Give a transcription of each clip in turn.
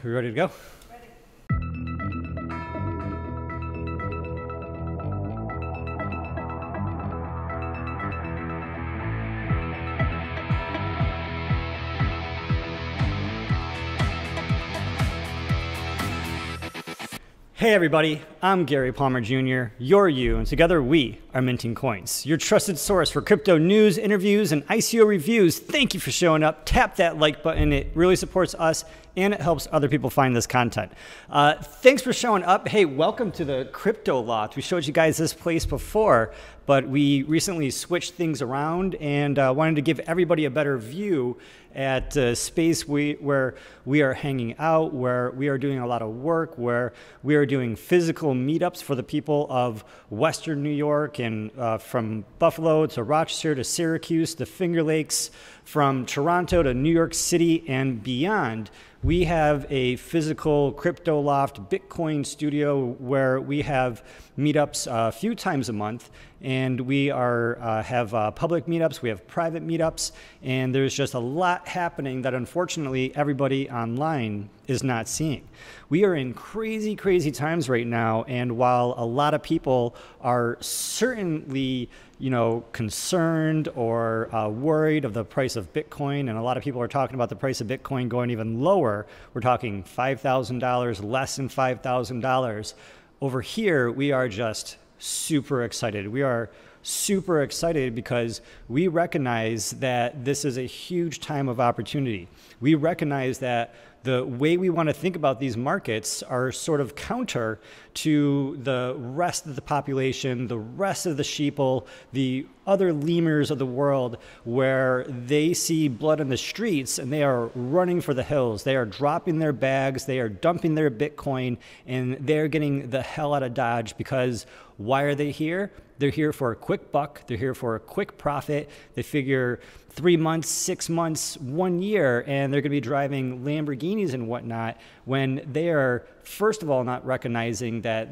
We ready to go? Hey everybody, I'm Gary Palmer Jr., you're you, and together we are Minting Coins, your trusted source for crypto news, interviews, and ICO reviews. Thank you for showing up. Tap that like button. It really supports us and it helps other people find this content. Thanks for showing up. Hey, welcome to the Crypto Loft. We showed you guys this place before, but we recently switched things around and wanted to give everybody a better view at space where we are hanging out, where we are doing a lot of work, where we are doing physical meetups for the people of Western New York and from Buffalo to Rochester to Syracuse to Finger Lakes, from Toronto to New York City and beyond. We have a physical Crypto Loft Bitcoin studio where we have meetups a few times a month, and we have public meetups, we have private meetups, and there's just a lot happening that unfortunately everybody online is not seeing. We are in crazy, crazy times right now, and while a lot of people are certainly concerned or worried of the price of Bitcoin, and a lot of people are talking about the price of Bitcoin going even lower. We're talking $5,000, less than $5,000. Over here, we are just super excited. We are super excited because we recognize that this is a huge time of opportunity. We recognize that the way we want to think about these markets are sort of counter to the rest of the population, the rest of the sheeple, the other lemurs of the world, where they see blood in the streets and they are running for the hills. They are dropping their bags, they are dumping their Bitcoin, and they're getting the hell out of Dodge because why are they here? They're here for a quick buck. They're here for a quick profit. They figure 3 months, 6 months, 1 year, and they're going to be driving Lamborghinis and whatnot when they are, first of all, not recognizing that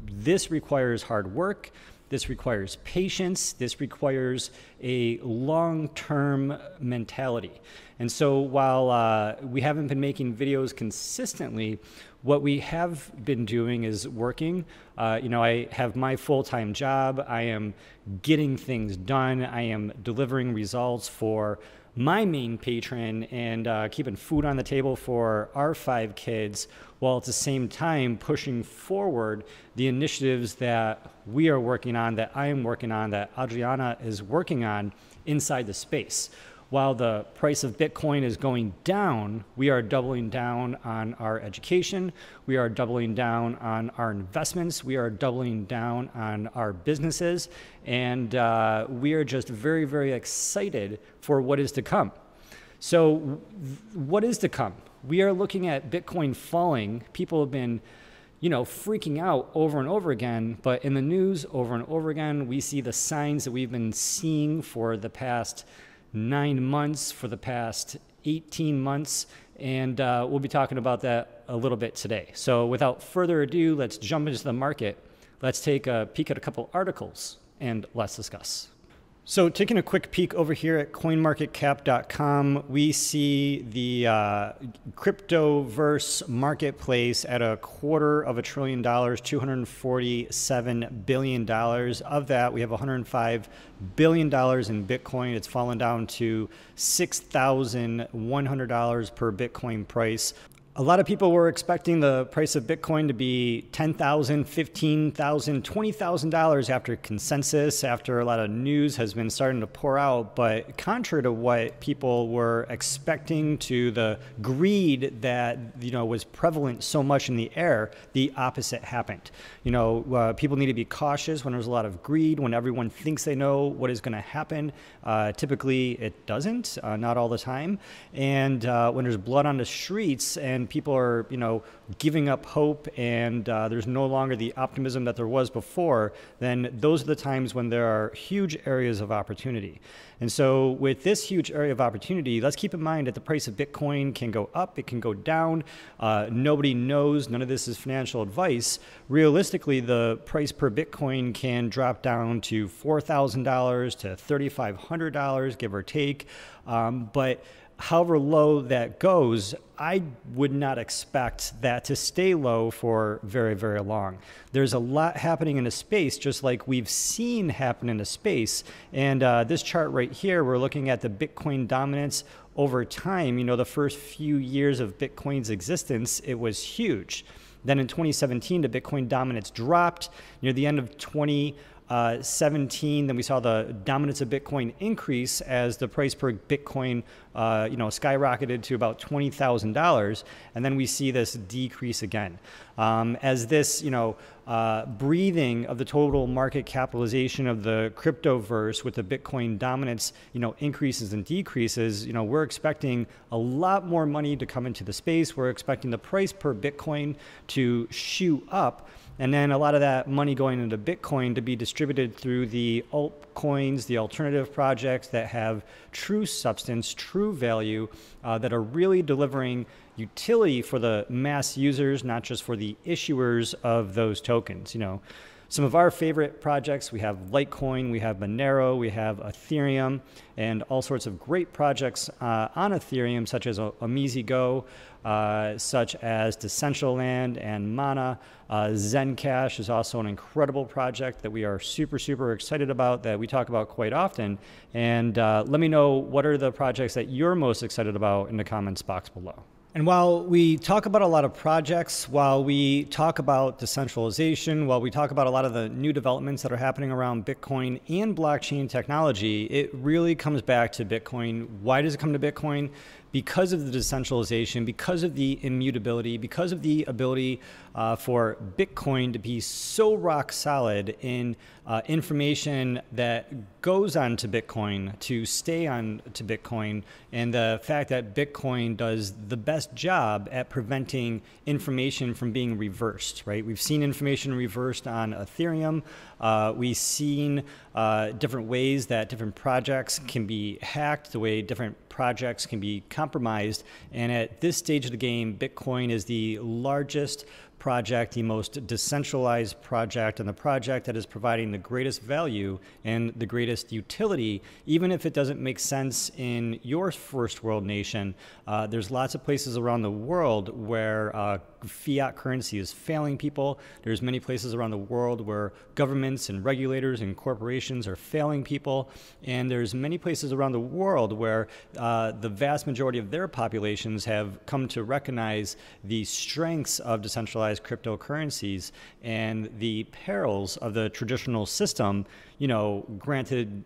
this requires hard work. This requires patience. This requires a long-term mentality. And so while we haven't been making videos consistently, what we have been doing is working. I have my full-time job. I am getting things done. I am delivering results for my main patron and keeping food on the table for our 5 kids, while at the same time pushing forward the initiatives that we are working on, that I am working on, that Adriana is working on inside the space. While the price of Bitcoin is going down, we are doubling down on our education. We are doubling down on our investments. We are doubling down on our businesses. And we are just very, very excited for what is to come. So what is to come? We are looking at Bitcoin falling. People have been freaking out over and over again, but in the news over and over again, we see the signs that we've been seeing for the past 9 months, for the past 18 months, and we'll be talking about that a little bit today. So without further ado, let's jump into the market. Let's take a peek at a couple articles and let's discuss. So taking a quick peek over here at coinmarketcap.com, we see the cryptoverse marketplace at $250 billion, $247 billion. Of that, we have $105 billion in Bitcoin. It's fallen down to $6,100 per Bitcoin price. A lot of people were expecting the price of Bitcoin to be $10,000, $15,000, $20,000 after consensus, after a lot of news has been starting to pour out. But contrary to what people were expecting, to the greed that was prevalent so much in the air, the opposite happened. People need to be cautious when there's a lot of greed, when everyone thinks they know what is going to happen. Typically, it doesn't, not all the time. And when there's blood on the streets and people are, giving up hope and there's no longer the optimism that there was before, then those are the times when there are huge areas of opportunity. And so with this huge area of opportunity, let's keep in mind that the price of Bitcoin can go up, it can go down. Nobody knows, none of this is financial advice. Realistically, the price per Bitcoin can drop down to $4,000 to $3,500, give or take. But however low that goes, I would not expect that to stay low for very, very long. There's a lot happening in the space, just like we've seen happen in the space. And this chart right here, we're looking at the Bitcoin dominance over time. You know, the first few years of Bitcoin's existence, it was huge. Then in 2017, the Bitcoin dominance dropped. Near the end of 2017, then we saw the dominance of Bitcoin increase as the price per Bitcoin, skyrocketed to about $20,000, and then we see this decrease again. As this, breathing of the total market capitalization of the cryptoverse with the Bitcoin dominance, increases and decreases, we're expecting a lot more money to come into the space. We're expecting the price per Bitcoin to shoot up. And then a lot of that money going into Bitcoin to be distributed through the altcoins, the alternative projects that have true substance, true value, that are really delivering utility for the mass users, not just for the issuers of those tokens. Some of our favorite projects, we have Litecoin, we have Monero, we have Ethereum, and all sorts of great projects on Ethereum, such as OmiziGo, such as Decentraland and Mana. Zencash is also an incredible project that we are super, super excited about, that we talk about quite often. And let me know, what are the projects that you're most excited about in the comments box below. And while we talk about a lot of projects, while we talk about decentralization, while we talk about a lot of the new developments that are happening around Bitcoin and blockchain technology, it really comes back to Bitcoin. Why does it come to Bitcoin? Because of the decentralization, because of the immutability, because of the ability for Bitcoin to be so rock solid in information that goes onto Bitcoin to stay on to Bitcoin, and the fact that Bitcoin does the best job at preventing information from being reversed, right? We've seen information reversed on Ethereum. We've seen different ways that different projects can be hacked, the way different projects can be compromised. And at this stage of the game, Bitcoin is the largest project, the most decentralized project, and the project that is providing the greatest value and the greatest utility, even if it doesn't make sense in your first world nation. There's lots of places around the world where fiat currency is failing people. There's many places around the world where governments and regulators and corporations are failing people. And there's many places around the world where the vast majority of their populations have come to recognize the strengths of decentralized cryptocurrencies and the perils of the traditional system, granted,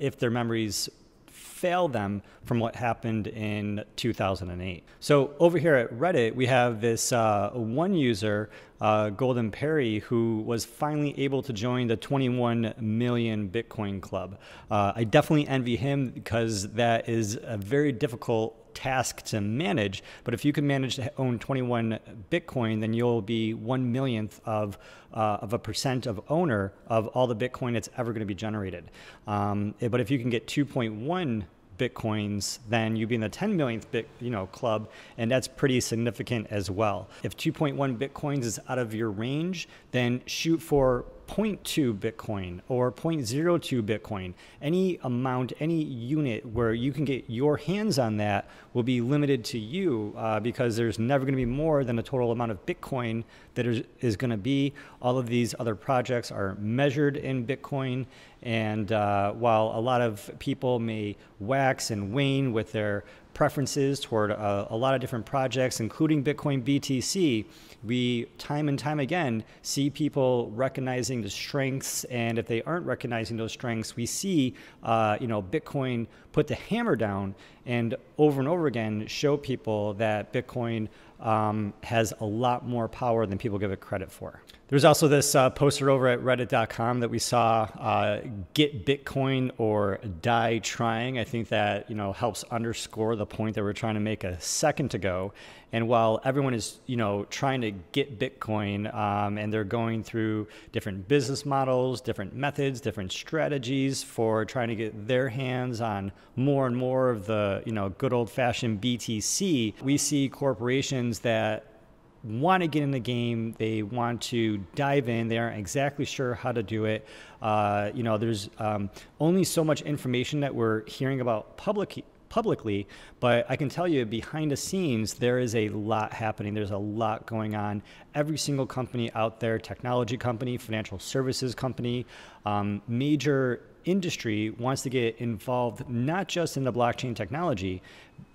if their memories fail them from what happened in 2008. So over here at Reddit, we have this one user, Golden Perry, who was finally able to join the 21 million Bitcoin club. I definitely envy him, because that is a very difficult task to manage. But if you can manage to own 21 Bitcoin, then you'll be 1/1,000,000th of a percent of owner of all the Bitcoin that's ever going to be generated. But if you can get 2.1 Bitcoins, then you'd be in the 10 millionth club, and that's pretty significant as well. If 2.1 Bitcoins is out of your range, then shoot for 0.2 Bitcoin or 0.02 Bitcoin. Any amount, any unit where you can get your hands on that will be limited to you, because there's never going to be more than the total amount of Bitcoin that is going to be. All of these other projects are measured in Bitcoin. And while a lot of people may wax and wane with their preferences toward a lot of different projects, including Bitcoin BTC, we time and time again see people recognizing the strengths, and if they aren't recognizing those strengths, we see Bitcoin put the hammer down and over again show people that Bitcoin has a lot more power than people give it credit for. There's also this poster over at reddit.com that we saw, get Bitcoin or die trying. I think that helps underscore the point that we're trying to make a second ago. And while everyone is trying to get Bitcoin, and they're going through different business models, different methods, different strategies for trying to get their hands on more and more of the good old-fashioned BTC, we see corporations that want to get in the game, they want to dive in, they aren't exactly sure how to do it. There's only so much information that we're hearing about publicly, but I can tell you behind the scenes, there is a lot happening. There's a lot going on. Every single company out there, technology company, financial services company, major industry wants to get involved, not just in the blockchain technology,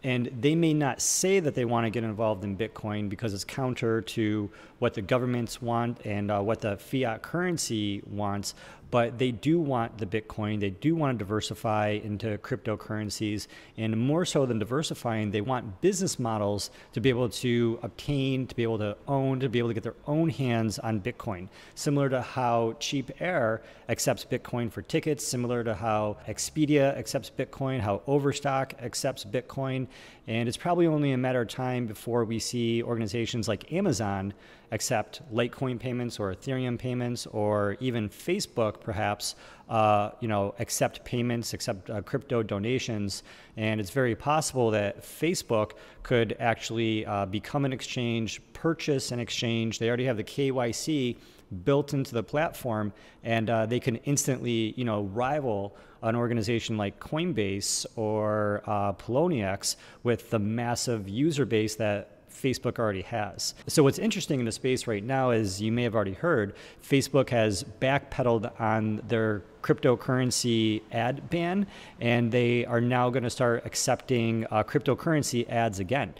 and they may not say that they want to get involved in Bitcoin because it's counter to what the governments want and what the fiat currency wants, but they do want the Bitcoin. They do want to diversify into cryptocurrencies, and more so than diversifying, they want business models to be able to obtain, to be able to own, to be able to get their own hands on Bitcoin, similar to how Cheap Air accepts Bitcoin for tickets, similar to how Expedia accepts Bitcoin, how Overstock accepts Bitcoin. And it's probably only a matter of time before we see organizations like Amazon accept Litecoin payments or Ethereum payments, or even Facebook perhaps, accept payments, accept crypto donations. And it's very possible that Facebook could actually become an exchange, purchase an exchange. They already have the KYC built into the platform, and they can instantly, rival an organization like Coinbase or Poloniex with the massive user base that Facebook already has. So what's interesting in the space right now is, you may have already heard, Facebook has backpedaled on their cryptocurrency ad ban, and they are now going to start accepting cryptocurrency ads again.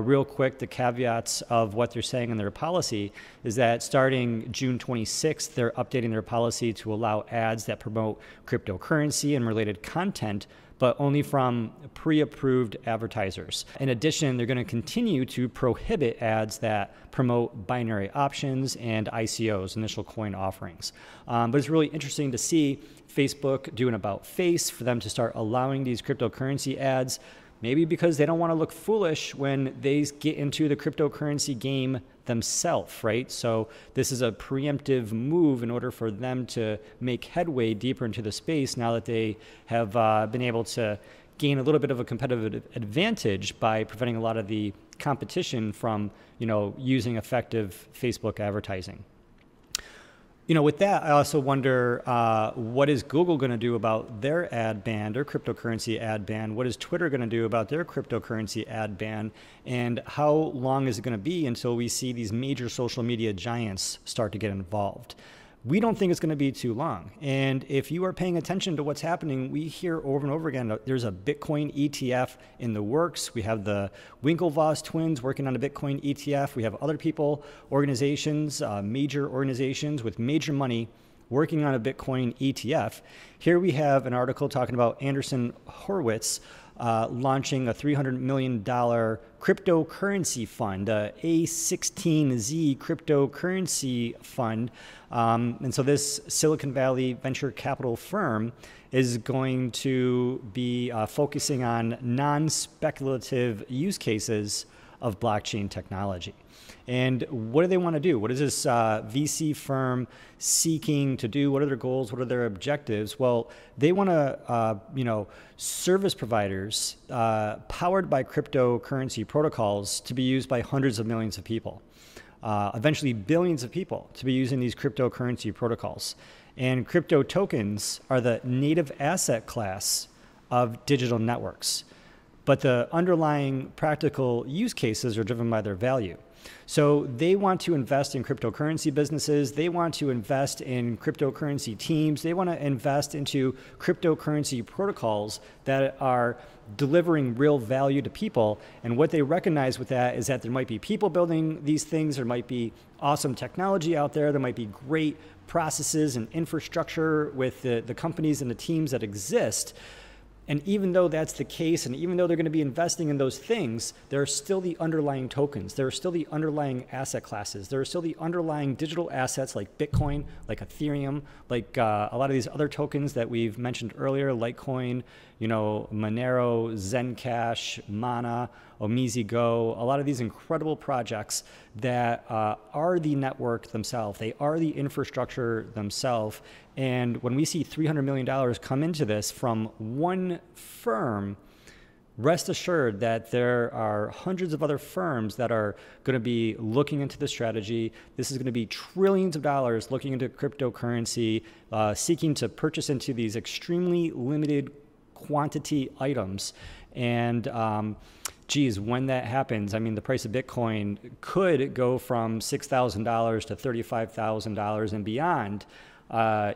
Real quick, the caveats of what they're saying in their policy is that starting June 26th, they're updating their policy to allow ads that promote cryptocurrency and related content, but only from pre-approved advertisers. In addition, they're going to continue to prohibit ads that promote binary options and ICOs, initial coin offerings. But it's really interesting to see Facebook do an about face for them to start allowing these cryptocurrency ads, maybe because they don't want to look foolish when they get into the cryptocurrency game themselves, right? So this is a preemptive move in order for them to make headway deeper into the space now that they have been able to gain a little bit of a competitive advantage by preventing a lot of the competition from, using effective Facebook advertising. With that, I also wonder, what is Google going to do about their ad ban, their cryptocurrency ad ban? What is Twitter going to do about their cryptocurrency ad ban? And how long is it going to be until we see these major social media giants start to get involved? We don't think it's going to be too long. And if you are paying attention to what's happening, we hear over and over again, there's a Bitcoin ETF in the works. We have the Winklevoss twins working on a Bitcoin ETF. We have other people, organizations, major organizations with major money working on a Bitcoin ETF. Here we have an article talking about Andreessen Horowitz launching a $300 million cryptocurrency fund, a A16Z cryptocurrency fund. And so this Silicon Valley venture capital firm is going to be focusing on non-speculative use cases of blockchain technology. And what do they want to do? What is this VC firm seeking to do? What are their goals? What are their objectives? Well, they want to, service providers powered by cryptocurrency protocols to be used by hundreds of millions of people, eventually billions of people to be using these cryptocurrency protocols. And crypto tokens are the native asset class of digital networks, but the underlying practical use cases are driven by their value. So they want to invest in cryptocurrency businesses. They want to invest in cryptocurrency teams. They want to invest into cryptocurrency protocols that are delivering real value to people. And what they recognize with that is that there might be people building these things. There might be awesome technology out there. There might be great processes and infrastructure with the companies and the teams that exist. And even though that's the case, and even though they're going to be investing in those things, there are still the underlying tokens. There are still the underlying asset classes. There are still the underlying digital assets like Bitcoin, like Ethereum, like a lot of these other tokens that we've mentioned earlier, Litecoin, Monero, Zencash, Mana, Omizi Go, a lot of these incredible projects that are the network themselves. They are the infrastructure themselves. And when we see $300 million come into this from one firm, rest assured that there are hundreds of other firms that are going to be looking into the strategy. This is going to be trillions of dollars looking into cryptocurrency, seeking to purchase into these extremely limited quantity items. And geez, when that happens, I mean, the price of Bitcoin could go from $6,000 to $35,000 and beyond,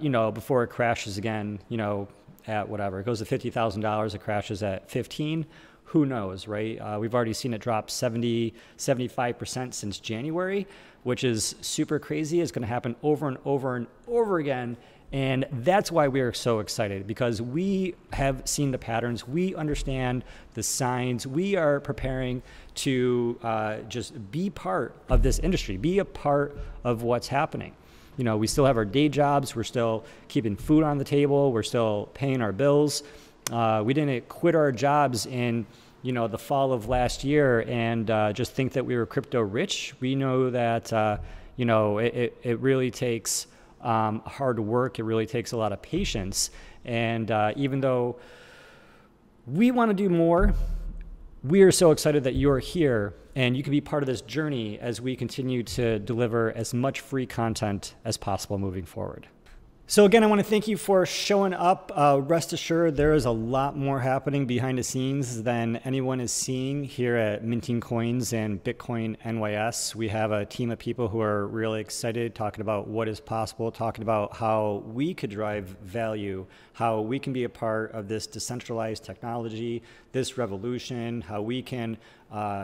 you know, before it crashes again, you know, at whatever. It goes to $50,000, it crashes at 15. Who knows, right? We've already seen it drop 70, 75% since January, which is super crazy. It's going to happen over and over and over again. And that's why we are so excited, because we have seen the patterns. We understand the signs. We are preparing to just be part of this industry, be a part of what's happening. You know, we still have our day jobs. We're still keeping food on the table. We're still paying our bills. We didn't quit our jobs in, you know, the fall of last year and just think that we were crypto rich. We know that, you know, it really takes hard work. It really takes a lot of patience. And even though we want to do more, we are so excited that you're here and you can be part of this journey as we continue to deliver as much free content as possible moving forward. So again, I want to thank you for showing up. Rest assured, there is a lot more happening behind the scenes than anyone is seeing here at Minting Coins and Bitcoin NYS. We have a team of people who are really excited, talking about what is possible, talking about how we could drive value, how we can be a part of this decentralized technology, this revolution, how we can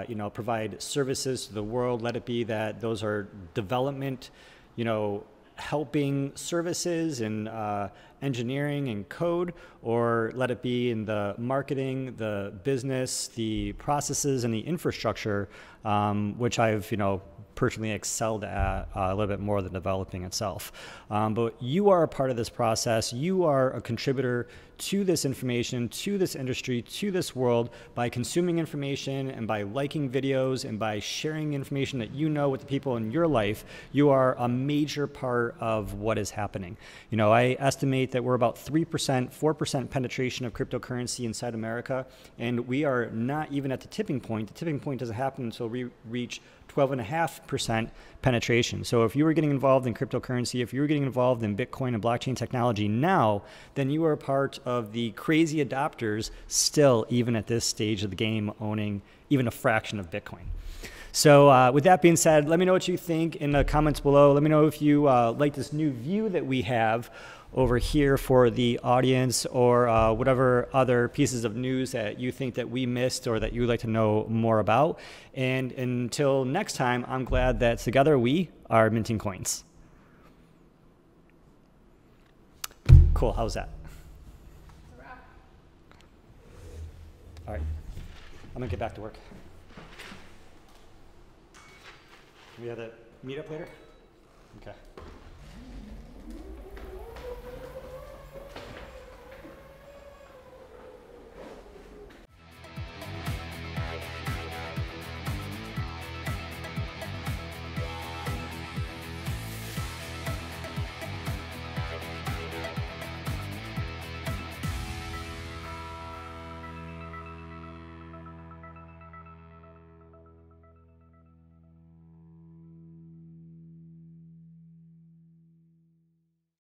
you know, provide services to the world. Let it be that those are development, you know, helping services in engineering and code, or let it be in the marketing, the business, the processes, and the infrastructure, which I've, you know, personally excelled at a little bit more than developing itself. But you are a part of this process. You are a contributor to this information, to this industry, to this world by consuming information and by liking videos and by sharing information that you know with the people in your life. You are a major part of what is happening. You know, I estimate that we're about 3%, 4% penetration of cryptocurrency inside America, and we are not even at the tipping point. The tipping point doesn't happen until we reach 12.5% penetration. So if you were getting involved in cryptocurrency, if you were getting involved in Bitcoin and blockchain technology now, then you are a part of the crazy adopters still, even at this stage of the game, owning even a fraction of Bitcoin. So with that being said, let me know what you think in the comments below. Let me know if you like this new view that we have over here for the audience, or whatever other pieces of news that you think that we missed or that you'd like to know more about. And until next time, I'm glad that together we are minting coins. Cool, how's that? All right, I'm gonna get back to work. We have that meet up later? Okay.